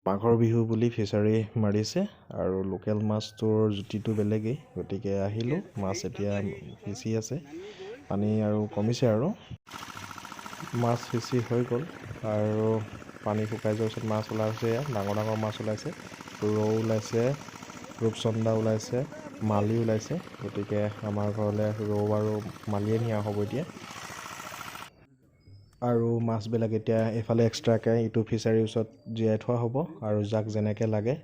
মাঘৰ বিহু বুলি ফিচাৰী মাৰিছে আৰু লোকেল মাছটোৰ জুতিটো বেলেগেই, গতিকে আহিলোঁ। মাছ এতিয়া সিঁচি আছে, পানী আৰু কমিছে আৰু মাছ সিঁচি হৈ গ'ল আৰু পানী শুকাই যোৱাৰ পিছত মাছ ওলাইছে। ডাঙৰ ডাঙৰ মাছ ওলাইছে, ৰৌ ওলাইছে, ৰূপচন্দা ওলাইছে, মালি ওলাইছে। গতিকে আমাৰ ঘৰলৈ ৰৌ আৰু মালিয়ে নিয়া হ'ব এতিয়া। আৰু মাছবিলাক এতিয়া এইফালে এক্সট্ৰাকৈ ইটো ফিচাৰীৰ ওচৰত জীয়াই থোৱা হ'ব আৰু যাক যেনেকৈ লাগে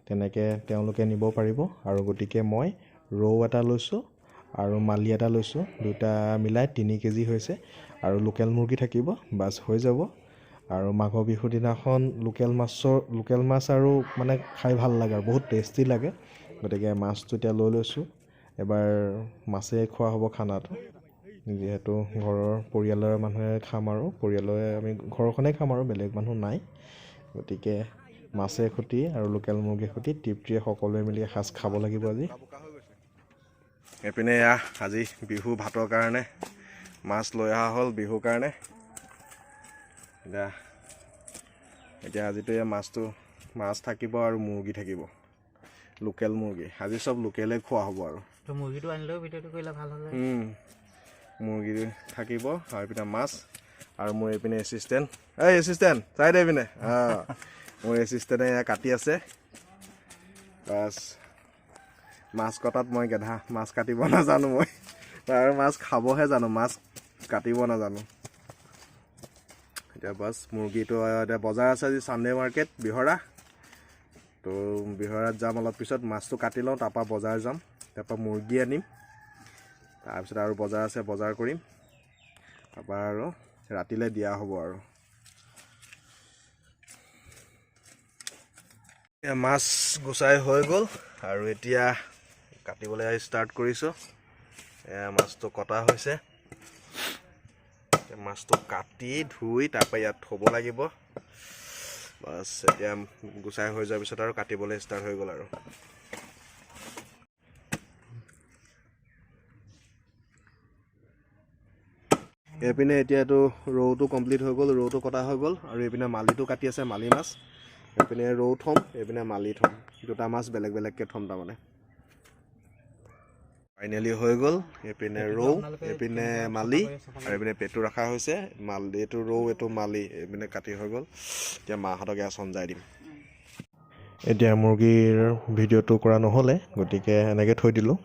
তেনেকৈ তেওঁলোকে নিব পাৰিব। আৰু গতিকে মই ৰৌ এটা লৈছোঁ আৰু মালি এটা লৈছোঁ, দুটা মিলাই 3 কেজি হৈছে। আৰু লোকেল মুৰ্গী থাকিব, বাছ হৈ যাব। আৰু মাঘৰ বিহুৰ দিনাখন লোকেল মাছ আৰু মানে খাই ভাল লাগে আৰু বহুত টেষ্টি লাগে। গতিকে মাছটো এতিয়া লৈ লৈছোঁ। এবাৰ মাছেই খোৱা হ'ব খানাটো, যিহেতু ঘৰৰ পৰিয়ালৰ মানুহে খাম আৰু আমি ঘৰখনেই খাম আৰু বেলেগ মানুহ নাই। গতিকে মাছে খুটি আৰু লোকেল মুৰ্গী খুটি তৃপ্তিৰে সকলোৱে মিলি এসাঁজ খাব লাগিব আজি। এইপিনে আজি বিহু ভাতৰ কাৰণে মাছ লৈ অহা হ'ল বিহুৰ কাৰণে। এতিয়া আজিতো মাছ থাকিব আৰু মুৰ্গী থাকিব, লোকেল মুৰ্গী। আজি চব লোকেলেই খোৱা হ'ব আৰু মুৰ্গীটো আনিলেও ভিডিঅ'টো কৰিলে ভাল হ'লে। মুৰ্গী থাকিব আৰু এইপিনে মাছ। আৰু মোৰ এইপিনে এছিষ্টেণ্ট চাই দে এইপিনে। মোৰ এছিষ্টেণ্টে কাটি আছে। বাছ মাছ কটাত মই গেধা, মাছ কাটিব নাজানো মই, আৰু মাছ খাবহে জানো, মাছ কাটিব নাজানো। এতিয়া বাছ মুৰ্গীটো এতিয়া বজাৰ আছে আজি, চানডে মাৰ্কেট বিহৰা। তো বিহৰাত যাম অলপ পিছত, মাছটো কাটি লওঁ, তাৰপৰা বজাৰ যাম, তাৰপৰা মুৰ্গী আনিম, তাৰপিছত আৰু বজাৰ আছে, বজাৰ কৰিম, তাৰপৰা আৰু ৰাতিলৈ দিয়া হ'ব আৰু। মাছ গুচাই হৈ গ'ল আৰু এতিয়া কাটিবলৈ ষ্টাৰ্ট কৰিছোঁ। মাছটো কটা হৈছে, মাছটো কাটি ধুই তাৰপৰা ইয়াত থ'ব লাগিব। বাছ এতিয়া গুচাই হৈ যোৱাৰ পিছত আৰু কাটিবলৈ ষ্টাৰ্ট হৈ গ'ল আৰু। এইপিনে এতিয়াতো ৰৌটো কমপ্লিট হৈ গ'ল, ৰৌটো কটা হৈ গ'ল। আৰু এইপিনে মালিটো কাটি আছে, মালি মাছ। এইপিনে ৰৌ থ'ম, এইপিনে মালি থ'ম, দুটা মাছ বেলেগ বেলেগকৈ থ'ম তাৰমানে। ফাইনেলি হৈ গ'ল। এইপিনে ৰৌ, এইপিনে মালি, আৰু এইপিনে পেটু ৰখা হৈছে। এইটো ৰৌ, এইটো মালি, এইপিনে কাটি হৈ গ'ল। এতিয়া মাহঁতক এয়া চমজাই দিম। এতিয়া মুৰ্গীৰ ভিডিঅ'টো কৰা নহ'লে, গতিকে এনেকৈ থৈ দিলোঁ।